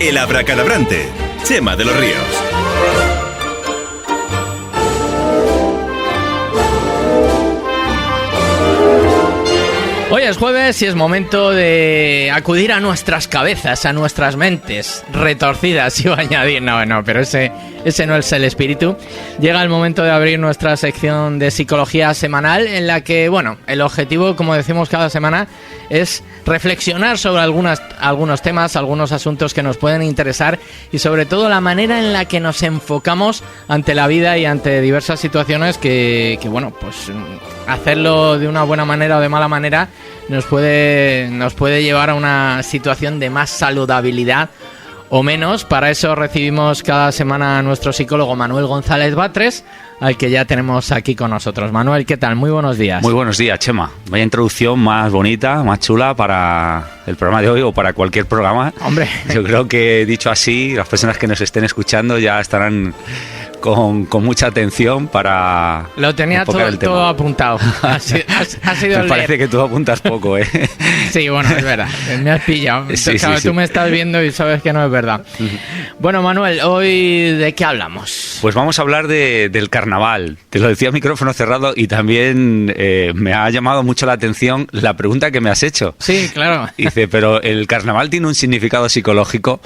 El abracadabrante, Chema de los Ríos. Hoy es jueves y es momento de acudir a nuestras cabezas, a nuestras mentes retorcidas, iba a añadir, no, pero ese no es el espíritu. Llega el momento de abrir nuestra sección de psicología semanal en la que, el objetivo, como decimos cada semana, es reflexionar sobre algunos temas, algunos asuntos que nos pueden interesar y sobre todo la manera en la que nos enfocamos ante la vida y ante diversas situaciones que hacerlo de una buena manera o de mala manera nos puede llevar a una situación de más saludabilidad o menos. Para eso recibimos cada semana a nuestro psicólogo Manuel González Batres, al que ya tenemos aquí con nosotros. Manuel, ¿qué tal? Muy buenos días. Muy buenos días, Chema. Vaya introducción más bonita, más chula para el programa de hoy o para cualquier programa. Hombre. Yo creo que, dicho así, las personas que nos estén escuchando ya estarán con mucha atención para lo tenía todo apuntado. Ha sido me parece que tú apuntas poco, ¿eh? Sí, es verdad. Me has pillado. Sí. Tú me estás viendo y sabes que no es verdad. Bueno, Manuel, ¿hoy de qué hablamos? Pues vamos a hablar del carnaval. Te lo decía a micrófono cerrado y también me ha llamado mucho la atención la pregunta que me has hecho. Sí, claro. Dice, pero ¿el carnaval tiene un significado psicológico?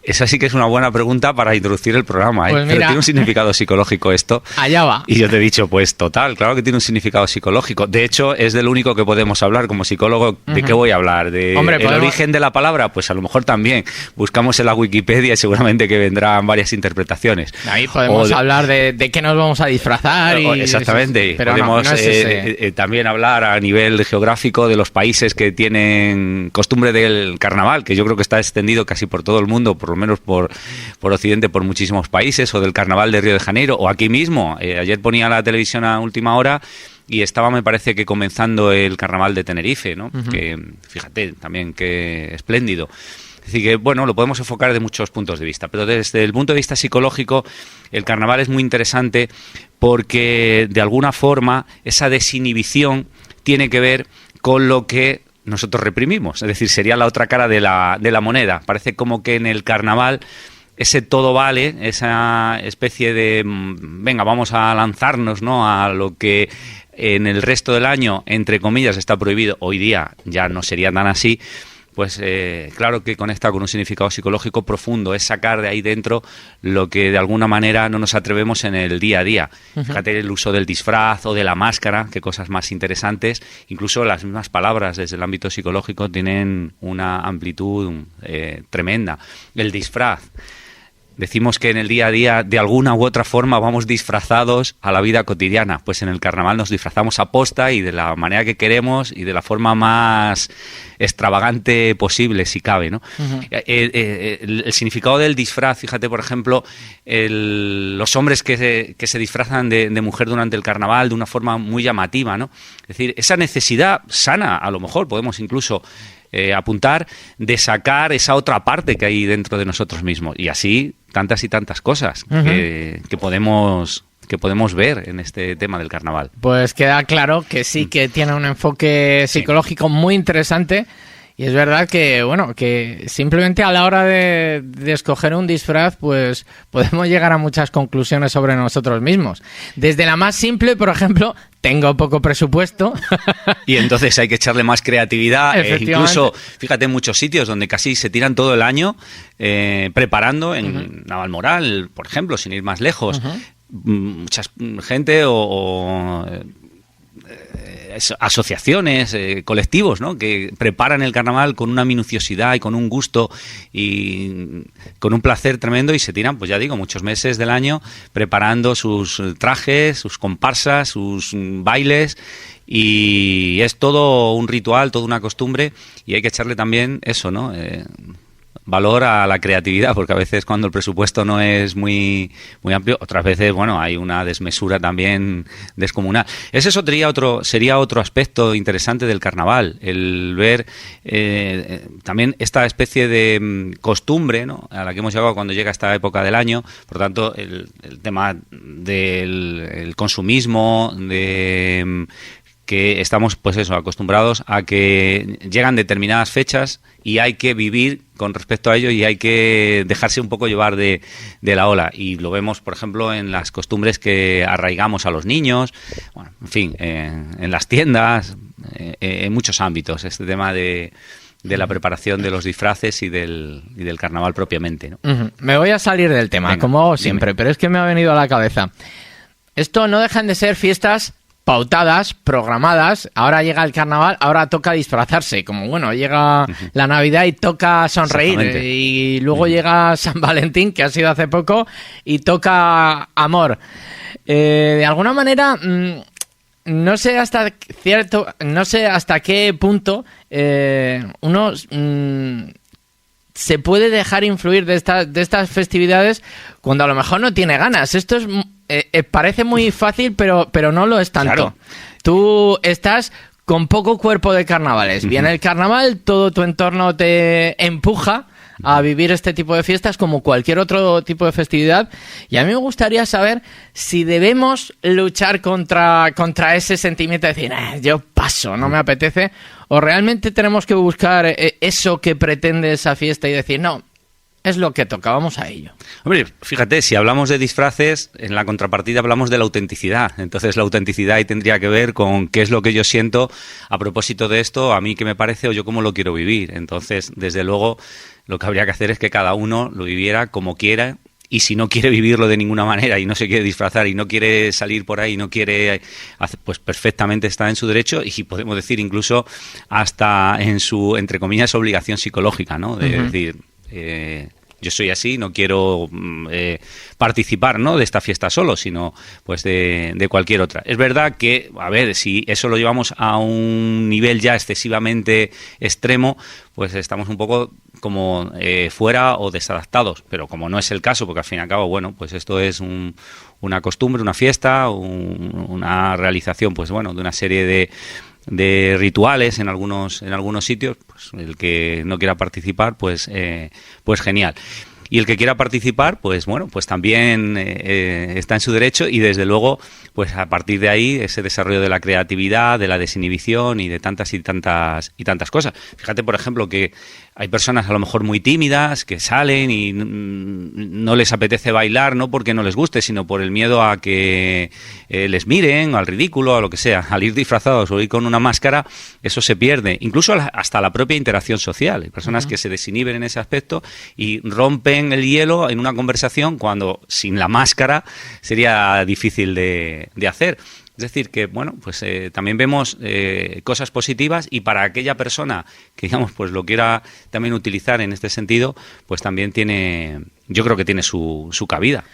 Esa sí que es una buena pregunta para introducir el programa, ¿eh? Pues mira, pero tiene un significado psicológico esto. Allá va. Y yo te he dicho, pues total, claro que tiene un significado psicológico. De hecho, es del único que podemos hablar como psicólogo. ¿De qué voy a hablar? ¿El origen de la palabra? Pues a lo mejor también. Buscamos en la Wikipedia y seguramente que vendrán varias interpretaciones. Ahí podemos hablar de qué nos vamos a disfrazar. Exactamente. Pero podemos no es también hablar a nivel geográfico de los países que tienen costumbre del carnaval, que yo creo que está extendido casi por todo el mundo, por lo menos por Occidente, por muchísimos países, o del carnaval de Río de Janeiro, o aquí mismo. Ayer ponía la televisión a última hora y estaba, me parece que comenzando el carnaval de Tenerife, ¿no? Que, fíjate, también qué espléndido. Es decir, que lo podemos enfocar de muchos puntos de vista, pero desde el punto de vista psicológico, el carnaval es muy interesante porque, de alguna forma, esa desinhibición tiene que ver con lo que nosotros reprimimos, es decir, sería la otra cara de la moneda. Parece como que en el carnaval ese todo vale, esa especie de venga, vamos a lanzarnos, ¿no?, a lo que en el resto del año, entre comillas, está prohibido. Hoy día ya no sería tan así. Pues claro que conecta con un significado psicológico profundo, es sacar de ahí dentro lo que de alguna manera no nos atrevemos en el día a día. Fíjate el uso del disfraz o de la máscara, qué cosas más interesantes. Incluso las mismas palabras desde el ámbito psicológico tienen una amplitud tremenda. El disfraz. Decimos que en el día a día, de alguna u otra forma, vamos disfrazados a la vida cotidiana. Pues en el carnaval nos disfrazamos a posta y de la manera que queremos y de la forma más extravagante posible, si cabe, ¿no? El significado del disfraz, fíjate, por ejemplo, los hombres que se disfrazan de mujer durante el carnaval de una forma muy llamativa, ¿no? Es decir, esa necesidad sana, a lo mejor, podemos incluso apuntar, de sacar esa otra parte que hay dentro de nosotros mismos. Y así tantas y tantas cosas que podemos ver en este tema del carnaval. Pues queda claro que sí que tiene un enfoque psicológico muy interesante. Y es verdad que simplemente a la hora de escoger un disfraz, pues podemos llegar a muchas conclusiones sobre nosotros mismos. Desde la más simple, por ejemplo, tengo poco presupuesto. Y entonces hay que echarle más creatividad. Incluso, fíjate, en muchos sitios donde casi se tiran todo el año preparando, en Navalmoral, por ejemplo, sin ir más lejos, mucha gente o asociaciones, colectivos, ¿no?, que preparan el carnaval con una minuciosidad y con un gusto y con un placer tremendo, y se tiran, pues ya digo, muchos meses del año preparando sus trajes, sus comparsas, sus bailes, y es todo un ritual, toda una costumbre, y hay que echarle también eso, ¿no?, valor a la creatividad, porque a veces cuando el presupuesto no es muy amplio, otras veces, hay una desmesura también descomunal. Ese sería otro aspecto interesante del carnaval, el ver también esta especie de costumbre, ¿no?, a la que hemos llegado cuando llega esta época del año. Por tanto, el tema del consumismo, de que estamos, pues eso, acostumbrados a que llegan determinadas fechas y hay que vivir con respecto a ello y hay que dejarse un poco llevar de la ola. Y lo vemos, por ejemplo, en las costumbres que arraigamos a los niños, bueno, en fin, en las tiendas, en muchos ámbitos, este tema de la preparación de los disfraces y del carnaval propiamente, ¿no? Me voy a salir del tema, Venga, como hago siempre, dime. pero es que me ha venido a la cabeza. Esto no dejan de ser fiestas pautadas, programadas. Ahora llega el carnaval, ahora toca disfrazarse. Como bueno, llega la Navidad y toca sonreír. Exactamente. Y luego llega San Valentín, que ha sido hace poco, y toca amor. De alguna manera, no sé hasta qué punto uno se puede dejar influir de estas festividades cuando a lo mejor no tiene ganas. Esto es parece muy fácil, pero no lo es tanto. Claro. Tú estás con poco cuerpo de carnavales. Viene el carnaval, todo tu entorno te empuja a vivir este tipo de fiestas como cualquier otro tipo de festividad. Y a mí me gustaría saber si debemos luchar contra ese sentimiento de decir, yo paso, no me apetece, o realmente tenemos que buscar eso que pretende esa fiesta y decir, no, es lo que toca, vamos a ello. Hombre, fíjate, si hablamos de disfraces, en la contrapartida hablamos de la autenticidad. Entonces la autenticidad ahí tendría que ver con qué es lo que yo siento a propósito de esto, a mí qué me parece o yo cómo lo quiero vivir. Entonces, desde luego, lo que habría que hacer es que cada uno lo viviera como quiera. Y si no quiere vivirlo de ninguna manera y no se quiere disfrazar y no quiere salir por ahí, no quiere hacer, pues perfectamente está en su derecho y podemos decir incluso hasta en su, entre comillas, obligación psicológica, ¿no? De decir, yo soy así, no quiero participar, ¿no?, de esta fiesta solo, sino pues de cualquier otra. Es verdad que, a ver, si eso lo llevamos a un nivel ya excesivamente extremo, pues estamos un poco como fuera o desadaptados, pero como no es el caso, porque al fin y al cabo, bueno, pues esto es una costumbre, una fiesta, una realización, pues bueno, de una serie de rituales en algunos sitios, pues el que no quiera participar, pues genial. Y el que quiera participar, pues bueno, pues también está en su derecho y desde luego, pues a partir de ahí, ese desarrollo de la creatividad, de la desinhibición y de tantas cosas. Fíjate, por ejemplo, que hay personas a lo mejor muy tímidas que salen y no les apetece bailar, no porque no les guste, sino por el miedo a que les miren, al ridículo, a lo que sea. Al ir disfrazados o ir con una máscara, eso se pierde. Incluso hasta la propia interacción social. Hay personas que se desinhiben en ese aspecto y rompen el hielo en una conversación cuando sin la máscara sería difícil de hacer. Es decir, que bueno, pues también vemos cosas positivas y para aquella persona que, digamos, pues lo quiera también utilizar en este sentido, pues también yo creo que tiene su cabida.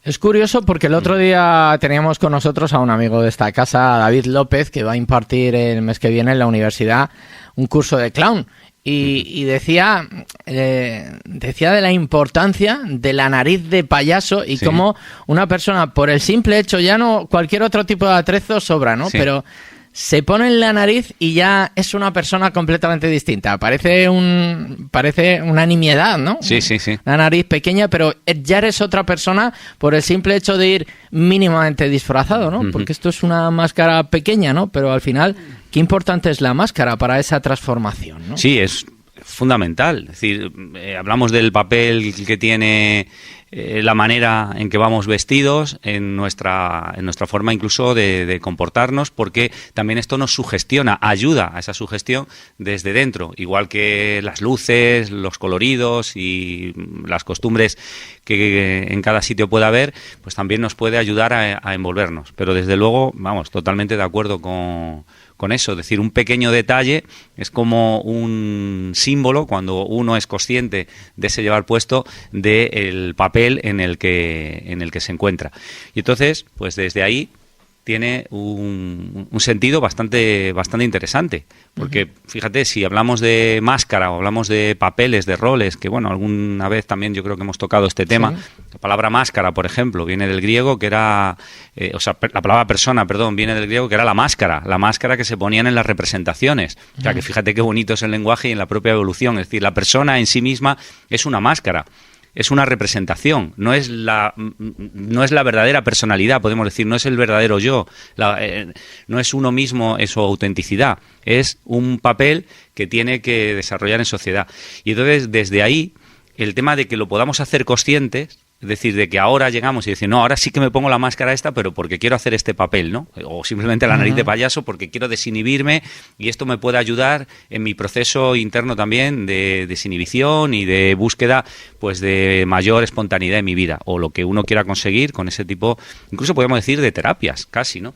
Es curioso porque el otro día teníamos con nosotros a un amigo de esta casa, David López, que va a impartir el mes que viene en la universidad un curso de clown. Y decía de la importancia de la nariz de payaso y cómo una persona, por el simple hecho, ya no cualquier otro tipo de atrezo sobra, ¿no? Sí. Pero se pone en la nariz y ya es una persona completamente distinta. Parece una nimiedad, ¿no? Sí. Una nariz pequeña, pero ya eres otra persona por el simple hecho de ir mínimamente disfrazado, ¿no? Porque esto es una máscara pequeña, ¿no? Pero al final, qué importante es la máscara para esa transformación, ¿no? Sí, es fundamental. Es decir, hablamos del papel que tiene la manera en que vamos vestidos, en nuestra forma incluso de comportarnos, porque también esto nos sugestiona, ayuda a esa sugestión desde dentro, igual que las luces, los coloridos y las costumbres que en cada sitio pueda haber, pues también nos puede ayudar a envolvernos. Pero desde luego, vamos, totalmente de acuerdo con eso. Es decir, un pequeño detalle es como un símbolo cuando uno es consciente de ese llevar puesto del papel en el que se encuentra. Y entonces, pues desde ahí tiene un sentido bastante interesante, porque fíjate, si hablamos de máscara o hablamos de papeles, de roles, que bueno, alguna vez también yo creo que hemos tocado este tema. La palabra máscara, por ejemplo, viene del griego, que era la palabra persona, perdón, viene del griego, que era la máscara que se ponían en las representaciones. O sea, que fíjate qué bonito es el lenguaje y en la propia evolución, es decir, la persona en sí misma es una máscara es una representación, no es la verdadera personalidad, podemos decir, no es el verdadero yo, no es uno mismo en su autenticidad, es un papel que tiene que desarrollar en sociedad. Y entonces, desde ahí, el tema de que lo podamos hacer conscientes, es decir, de que ahora llegamos y decir, no, ahora sí que me pongo la máscara esta, pero porque quiero hacer este papel, ¿no? O simplemente la nariz de payaso porque quiero desinhibirme y esto me puede ayudar en mi proceso interno también de desinhibición y de búsqueda, pues, de mayor espontaneidad en mi vida, o lo que uno quiera conseguir con ese tipo, incluso podemos decir de terapias, casi, ¿no?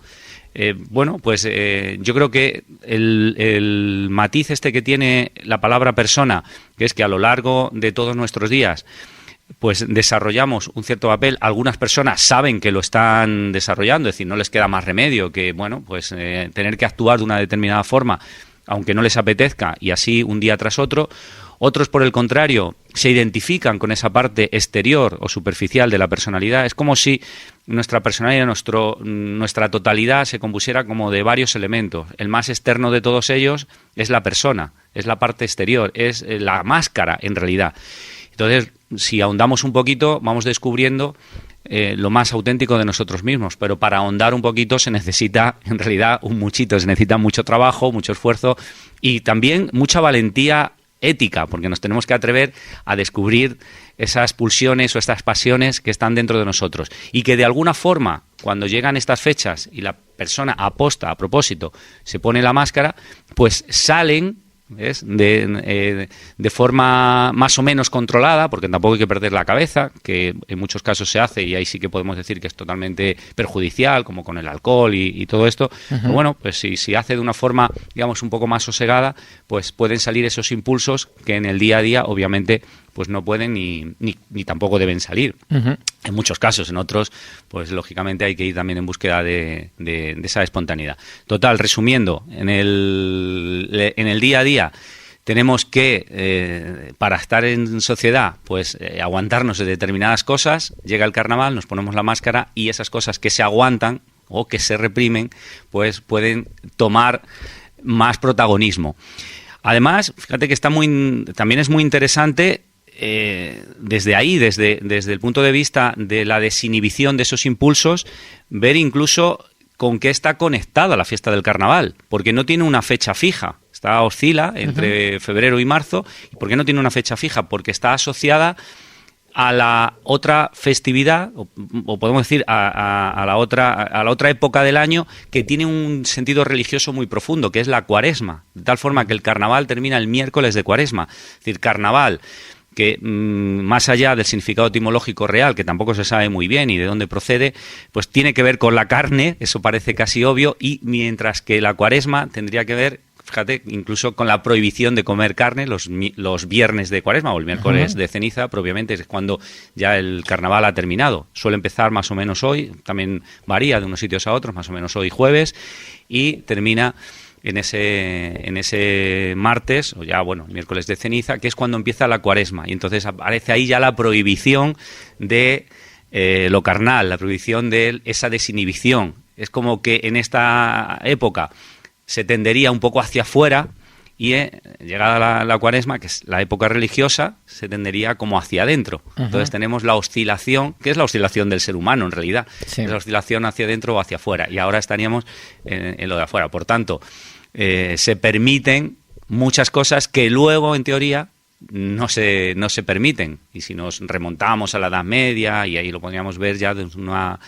Yo creo que el matiz este que tiene la palabra persona, que es que a lo largo de todos nuestros días pues desarrollamos un cierto papel. Algunas personas saben que lo están desarrollando, es decir, no les queda más remedio que, tener que actuar de una determinada forma, aunque no les apetezca, y así un día tras otro. Otros, por el contrario, se identifican con esa parte exterior o superficial de la personalidad. Es como si nuestra personalidad, nuestra totalidad se compusiera como de varios elementos. El más externo de todos ellos es la persona, es la parte exterior, es la máscara en realidad. Entonces, si ahondamos un poquito, vamos descubriendo lo más auténtico de nosotros mismos, pero para ahondar un poquito se necesita, en realidad, se necesita mucho trabajo, mucho esfuerzo y también mucha valentía ética, porque nos tenemos que atrever a descubrir esas pulsiones o estas pasiones que están dentro de nosotros y que de alguna forma, cuando llegan estas fechas y la persona aposta, a propósito, se pone la máscara, pues salen, ¿ves?, de forma más o menos controlada, porque tampoco hay que perder la cabeza, que en muchos casos se hace y ahí sí que podemos decir que es totalmente perjudicial, como con el alcohol y todo esto. Pero bueno, pues si hace de una forma, digamos, un poco más sosegada, pues pueden salir esos impulsos que en el día a día, obviamente, pues no pueden ni tampoco deben salir. En muchos casos, en otros, pues lógicamente hay que ir también en búsqueda de esa espontaneidad. Total, resumiendo, en el día a día tenemos que, para estar en sociedad, pues aguantarnos de determinadas cosas. Llega el carnaval, nos ponemos la máscara y esas cosas que se aguantan o que se reprimen, pues pueden tomar más protagonismo. Además, fíjate que también es muy interesante desde ahí, desde el punto de vista de la desinhibición de esos impulsos, ver incluso con qué está conectada la fiesta del carnaval, porque no tiene una fecha fija, oscila entre febrero y marzo. ¿Y por qué no tiene una fecha fija? Porque está asociada a la otra festividad, o podemos decir a la otra época del año que tiene un sentido religioso muy profundo, que es la Cuaresma, de tal forma que el carnaval termina el miércoles de Cuaresma. Es decir, carnaval, que más allá del significado etimológico real, que tampoco se sabe muy bien y de dónde procede, pues tiene que ver con la carne, eso parece casi obvio, y mientras que la Cuaresma tendría que ver, fíjate, incluso con la prohibición de comer carne los viernes de Cuaresma o el miércoles de ceniza, propiamente es cuando ya el carnaval ha terminado. Suele empezar más o menos hoy, también varía de unos sitios a otros, más o menos hoy jueves, y termina en ese martes, o ya, miércoles de ceniza, que es cuando empieza la Cuaresma. Y entonces aparece ahí ya la prohibición de lo carnal, la prohibición de esa desinhibición. Es como que en esta época se tendería un poco hacia afuera y llegada la Cuaresma, que es la época religiosa, se tendería como hacia adentro. Entonces tenemos la oscilación, que es la oscilación del ser humano en realidad, es la oscilación hacia adentro o hacia afuera, y ahora estaríamos en lo de afuera. Por tanto, se permiten muchas cosas que luego, en teoría, no se permiten. Y si nos remontamos a la Edad Media, y ahí lo podríamos ver ya desde una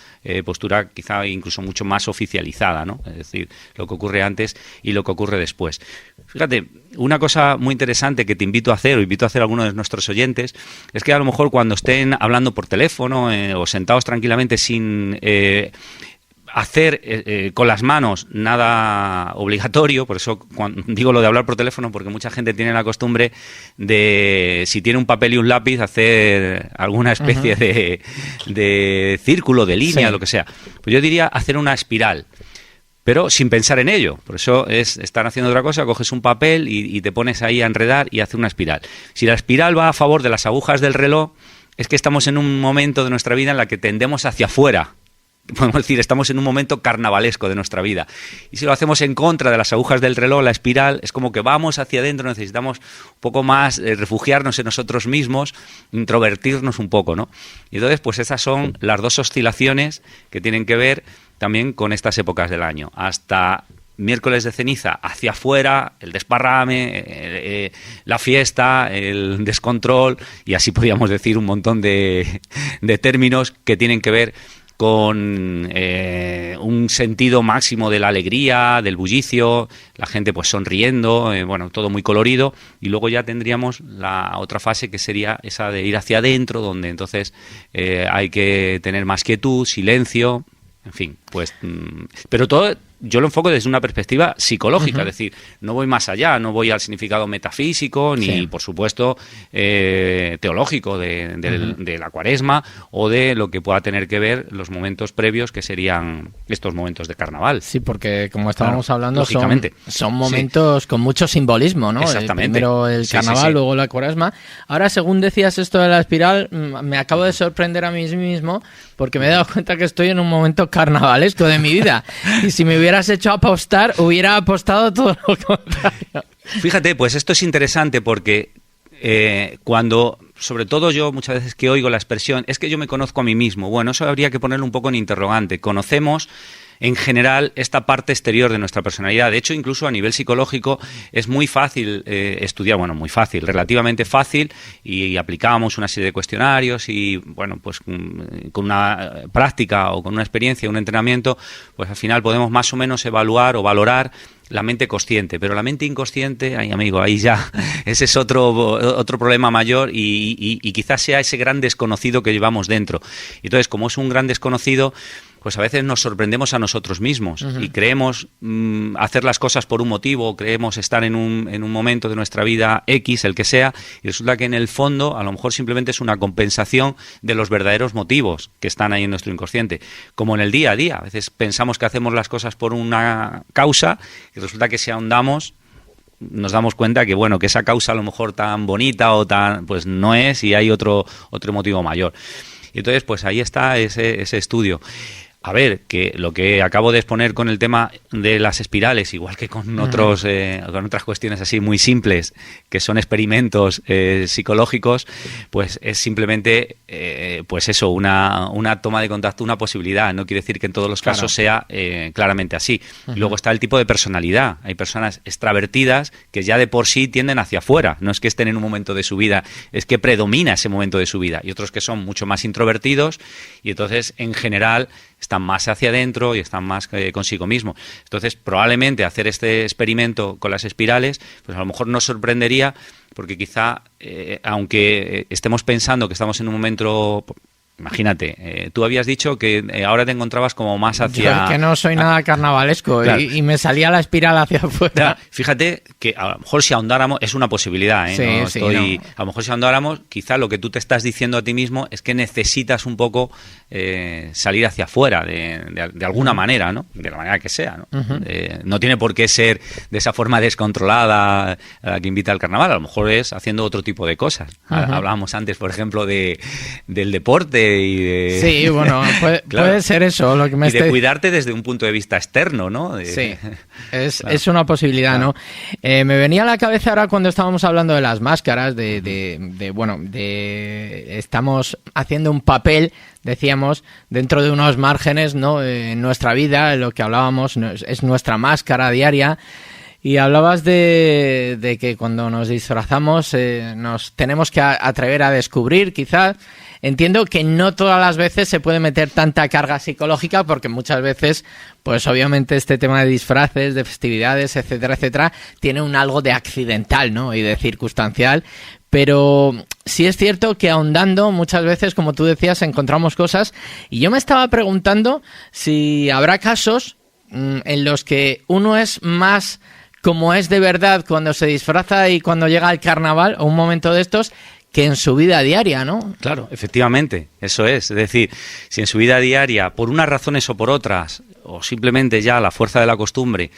postura quizá incluso mucho más oficializada, ¿no? Es decir, lo que ocurre antes y lo que ocurre después. Fíjate, una cosa muy interesante que te invito a hacer, o invito a hacer a algunos de nuestros oyentes, es que a lo mejor cuando estén hablando por teléfono o sentados tranquilamente sin hacer con las manos nada obligatorio, por eso cuando digo lo de hablar por teléfono, porque mucha gente tiene la costumbre de, si tiene un papel y un lápiz, hacer alguna especie de círculo, de línea, lo que sea. Pues yo diría hacer una espiral, pero sin pensar en ello. Por eso es estar haciendo otra cosa, coges un papel y te pones ahí a enredar y hacer una espiral. Si la espiral va a favor de las agujas del reloj, es que estamos en un momento de nuestra vida en la que tendemos hacia afuera, podemos decir, estamos en un momento carnavalesco de nuestra vida. Y si lo hacemos en contra de las agujas del reloj, la espiral, es como que vamos hacia adentro, necesitamos un poco más refugiarnos en nosotros mismos, introvertirnos un poco, ¿no? Y entonces, pues esas son las dos oscilaciones que tienen que ver también con estas épocas del año. Hasta miércoles de ceniza, hacia afuera, el desparrame, la fiesta, el descontrol, y así podríamos decir un montón de términos que tienen que ver con un sentido máximo de la alegría, del bullicio, la gente pues sonriendo, bueno, todo muy colorido, y luego ya tendríamos la otra fase que sería esa de ir hacia adentro, donde entonces hay que tener más quietud, silencio, en fin, pues, pero todo yo lo enfoco desde una perspectiva psicológica, es decir, no voy más allá, no voy al significado metafísico, ni por supuesto teológico de la Cuaresma o de lo que pueda tener que ver los momentos previos que serían estos momentos de carnaval. Sí, porque como estábamos hablando, lógicamente, son momentos con mucho simbolismo, ¿no? Exactamente. Primero el carnaval, luego la Cuaresma. Ahora, según decías esto de la espiral, me acabo de sorprender a mí mismo porque me he dado cuenta que estoy en un momento carnavalesco de mi vida. Y si me hubieras hecho apostar, hubiera apostado todo lo contrario. Fíjate, pues esto es interesante porque cuando, sobre todo yo muchas veces que oigo la expresión, es que yo me conozco a mí mismo. Bueno, eso habría que ponerlo un poco en interrogante. Conocemos en general esta parte exterior de nuestra personalidad. De hecho, incluso a nivel psicológico es muy fácil estudiar, bueno, muy fácil, relativamente fácil, y aplicábamos una serie de cuestionarios y, bueno, pues con una práctica o con una experiencia, un entrenamiento, pues al final podemos más o menos evaluar o valorar la mente consciente, pero la mente inconsciente, ay amigo, ahí ya, ese es otro problema mayor y quizás sea ese gran desconocido que llevamos dentro. Y entonces, como es un gran desconocido, pues a veces nos sorprendemos a nosotros mismos y creemos hacer las cosas por un motivo, creemos estar en un momento de nuestra vida X, el que sea, y resulta que en el fondo a lo mejor simplemente es una compensación de los verdaderos motivos que están ahí en nuestro inconsciente, como en el día a día. A veces pensamos que hacemos las cosas por una causa y resulta que si ahondamos nos damos cuenta que, bueno, que esa causa a lo mejor tan bonita o tan, pues no es, y hay otro motivo mayor. Y entonces, pues ahí está ese estudio. A ver, que lo que acabo de exponer con el tema de las espirales, igual que con otras cuestiones así muy simples, que son experimentos psicológicos, pues es simplemente, pues eso, una toma de contacto, una posibilidad. No quiere decir que en todos los casos sea claramente así. Luego está el tipo de personalidad. Hay personas extravertidas que ya de por sí tienden hacia afuera. No es que estén en un momento de su vida, es que predomina ese momento de su vida. Y otros que son mucho más introvertidos y entonces, en general, están más hacia adentro y están más consigo mismo. Entonces, probablemente hacer este experimento con las espirales, pues a lo mejor nos sorprendería, porque quizá, aunque estemos pensando que estamos en un momento... Imagínate, tú habías dicho que ahora te encontrabas como más hacia... Yo es que no soy nada carnavalesco, claro. y me salía la espiral hacia afuera. Claro, fíjate que a lo mejor si ahondáramos, es una posibilidad, ¿eh? Sí, A lo mejor si ahondáramos, quizá lo que tú te estás diciendo a ti mismo es que necesitas un poco salir hacia afuera de alguna manera, ¿no? De la manera que sea, ¿no? No tiene por qué ser de esa forma descontrolada a la que invita al carnaval, a lo mejor es haciendo otro tipo de cosas. Hablábamos antes, por ejemplo, del deporte y de... Sí, bueno, puede ser eso lo que me y de cuidarte desde un punto de vista externo, ¿no? Sí, es una posibilidad, ¿no? Me venía a la cabeza ahora cuando estábamos hablando de las máscaras, estamos haciendo un papel, decíamos, dentro de unos márgenes, ¿no? En nuestra vida, lo que hablábamos es nuestra máscara diaria. Y hablabas de que cuando nos disfrazamos nos tenemos que atrever a descubrir, quizás. Entiendo que no todas las veces se puede meter tanta carga psicológica, porque muchas veces, pues obviamente este tema de disfraces, de festividades, etcétera, etcétera, tiene un algo de accidental, ¿no? Y de circunstancial. Pero sí es cierto que ahondando muchas veces, como tú decías, encontramos cosas. Y yo me estaba preguntando si habrá casos en los que uno es más como es de verdad cuando se disfraza y cuando llega al carnaval o un momento de estos, que en su vida diaria, ¿no? Claro, efectivamente, eso es. Es decir, si en su vida diaria, por unas razones o por otras, o simplemente ya la fuerza de la costumbre,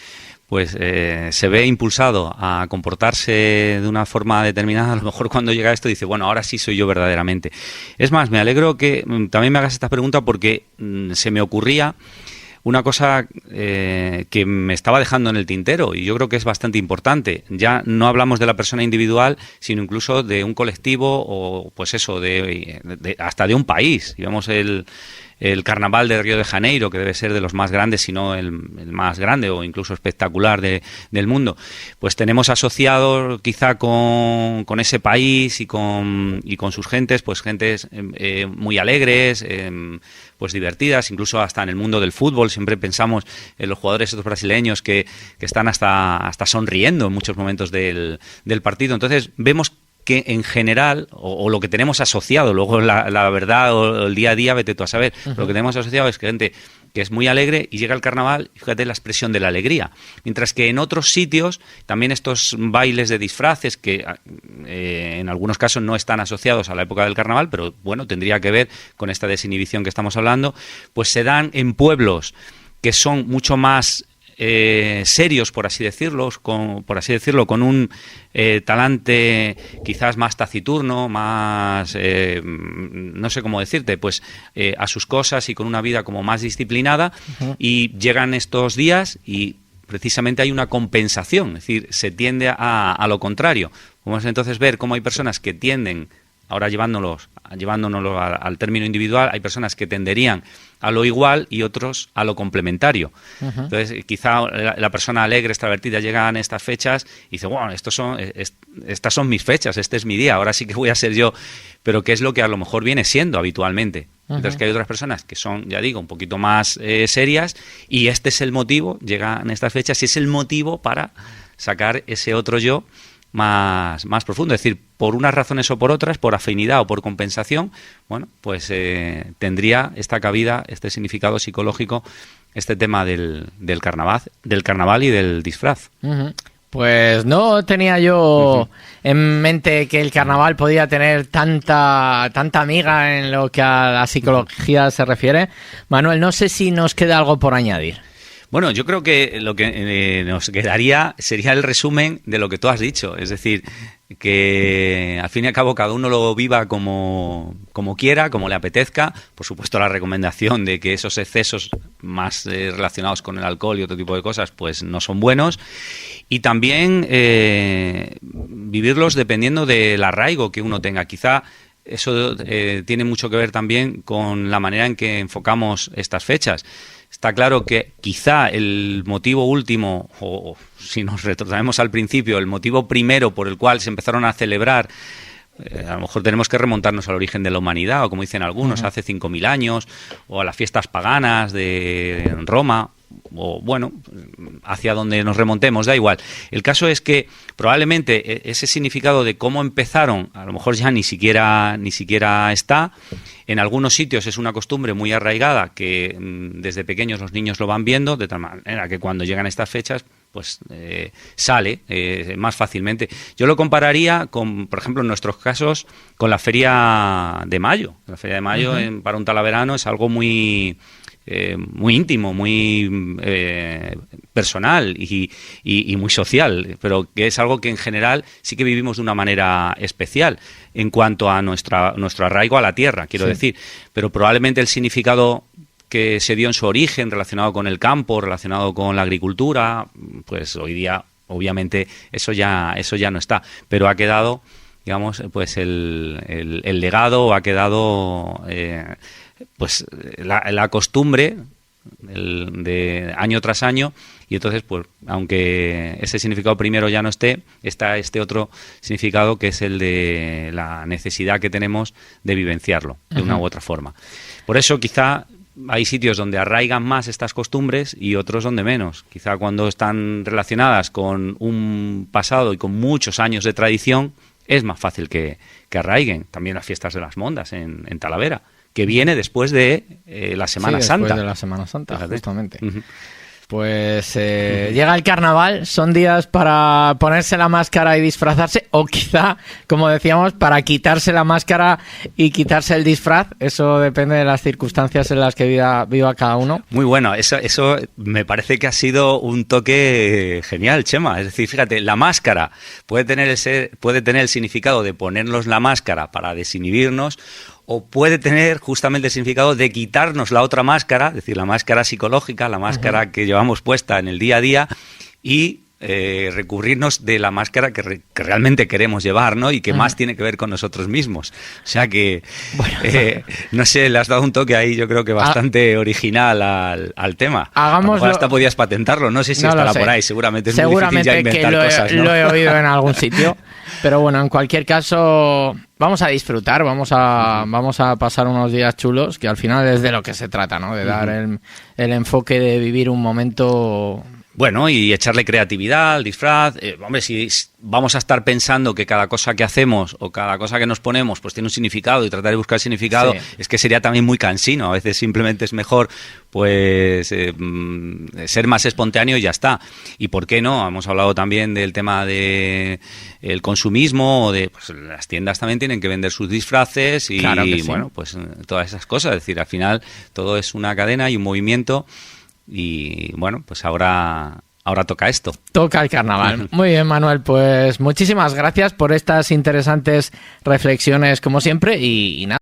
pues se ve impulsado a comportarse de una forma determinada, a lo mejor cuando llega esto dice, bueno, ahora sí soy yo verdaderamente. Es más, me alegro que también me hagas esta pregunta porque se me ocurría una cosa que me estaba dejando en el tintero y yo creo que es bastante importante. Ya no hablamos de la persona individual, sino incluso de un colectivo o pues eso, hasta de un país. Y vemos el Carnaval de Río de Janeiro, que debe ser de los más grandes, si no el más grande o incluso espectacular del mundo. Pues tenemos asociado quizá con ese país y con sus gentes, pues gentes muy alegres, pues divertidas, incluso hasta en el mundo del fútbol. Siempre pensamos en los jugadores estos brasileños que están hasta sonriendo en muchos momentos del partido. Entonces vemos que en general, o lo que tenemos asociado, luego la verdad o el día a día, vete tú a saber, lo que tenemos asociado es que gente que es muy alegre y llega al carnaval, y fíjate la expresión de la alegría. Mientras que en otros sitios, también estos bailes de disfraces, que en algunos casos no están asociados a la época del carnaval, pero bueno, tendría que ver con esta desinhibición que estamos hablando, pues se dan en pueblos que son mucho más serios, por así decirlo, con un talante quizás más taciturno, más no sé cómo decirte, pues a sus cosas y con una vida como más disciplinada. Y llegan estos días y precisamente hay una compensación, es decir, se tiende a lo contrario. Podemos entonces ver cómo hay personas que tienden, ahora llevándonos al término individual, hay personas que tenderían a lo igual y otros a lo complementario. Entonces, quizá la persona alegre, extravertida, llega en estas fechas y dice, bueno, estas son mis fechas, este es mi día, ahora sí que voy a ser yo. Pero ¿qué es lo que a lo mejor viene siendo habitualmente? Entonces, que hay otras personas que son, ya digo, un poquito más serias y este es el motivo, llega en estas fechas y es el motivo para sacar ese otro yo más profundo, es decir, por unas razones o por otras, por afinidad o por compensación, bueno, pues tendría esta cabida, este significado psicológico, este tema del carnaval y del disfraz. Pues no tenía yo en mente que el carnaval podía tener tanta amiga en lo que a la psicología se refiere. Manuel, no sé si nos queda algo por añadir. Bueno, yo creo que lo que nos quedaría sería el resumen de lo que tú has dicho. Es decir, que al fin y al cabo cada uno lo viva como quiera, como le apetezca. Por supuesto, la recomendación de que esos excesos más relacionados con el alcohol y otro tipo de cosas, pues no son buenos. Y también vivirlos dependiendo del arraigo que uno tenga. Quizá eso tiene mucho que ver también con la manera en que enfocamos estas fechas. Está claro que quizá el motivo último, o si nos retrotraemos al principio, el motivo primero por el cual se empezaron a celebrar, a lo mejor tenemos que remontarnos al origen de la humanidad, o como dicen algunos, hace 5.000 años, o a las fiestas paganas de Roma, o bueno, hacia donde nos remontemos, da igual. El caso es que probablemente ese significado de cómo empezaron, a lo mejor ya ni siquiera está. En algunos sitios es una costumbre muy arraigada que desde pequeños los niños lo van viendo, de tal manera que cuando llegan estas fechas pues sale más fácilmente. Yo lo compararía con, por ejemplo, en nuestros casos, con la Feria de Mayo. La Feria de Mayo para un talaverano es algo muy íntimo, muy personal y muy social, pero que es algo que en general sí que vivimos de una manera especial en cuanto a nuestro arraigo a la tierra, quiero decir. Pero probablemente el significado que se dio en su origen, relacionado con el campo, relacionado con la agricultura, pues hoy día, obviamente, eso ya no está. Pero ha quedado, digamos, pues el legado, ha quedado pues la costumbre de año tras año, y entonces, pues, aunque ese significado primero ya no esté, está este otro significado que es el de la necesidad que tenemos de vivenciarlo de una u otra forma. Por eso, quizá hay sitios donde arraigan más estas costumbres y otros donde menos. Quizá cuando están relacionadas con un pasado y con muchos años de tradición, es más fácil que arraiguen. También las fiestas de las Mondas en Talavera, que viene después de la Semana Santa. Después de la Semana Santa, fíjate. Justamente. Pues llega el carnaval, son días para ponerse la máscara y disfrazarse, o quizá, como decíamos, para quitarse la máscara y quitarse el disfraz. Eso depende de las circunstancias en las que viva cada uno. Muy bueno, eso me parece que ha sido un toque genial, Chema. Es decir, fíjate, la máscara puede tener el significado de ponernos la máscara para desinhibirnos, o puede tener justamente el significado de quitarnos la otra máscara, es decir, la máscara psicológica, la máscara que llevamos puesta en el día a día, y recurrirnos de la máscara que realmente queremos llevar, ¿no? Y que más tiene que ver con nosotros mismos. O sea que, bueno, no sé, le has dado un toque ahí, yo creo que bastante original al tema. Hagámoslo. Hasta podías patentarlo, no sé si estará por ahí, seguramente es muy difícil ya inventar cosas, ¿no? Lo he oído en algún sitio, pero bueno, en cualquier caso, vamos a disfrutar, vamos a pasar unos días chulos, que al final es de lo que se trata, ¿no? De dar el enfoque de vivir un momento. Bueno, y echarle creatividad al disfraz. Hombre, si vamos a estar pensando que cada cosa que hacemos o cada cosa que nos ponemos pues tiene un significado y tratar de buscar significado, es que sería también muy cansino. A veces simplemente es mejor pues ser más espontáneo y ya está. ¿Y por qué no? Hemos hablado también del tema de el consumismo, o de pues las tiendas también tienen que vender sus disfraces y claro que sí. Bueno, pues todas esas cosas. Es decir, al final todo es una cadena y un movimiento. Y bueno, pues ahora toca esto. Toca el carnaval. Muy bien, Manuel, pues muchísimas gracias por estas interesantes reflexiones como siempre y nada.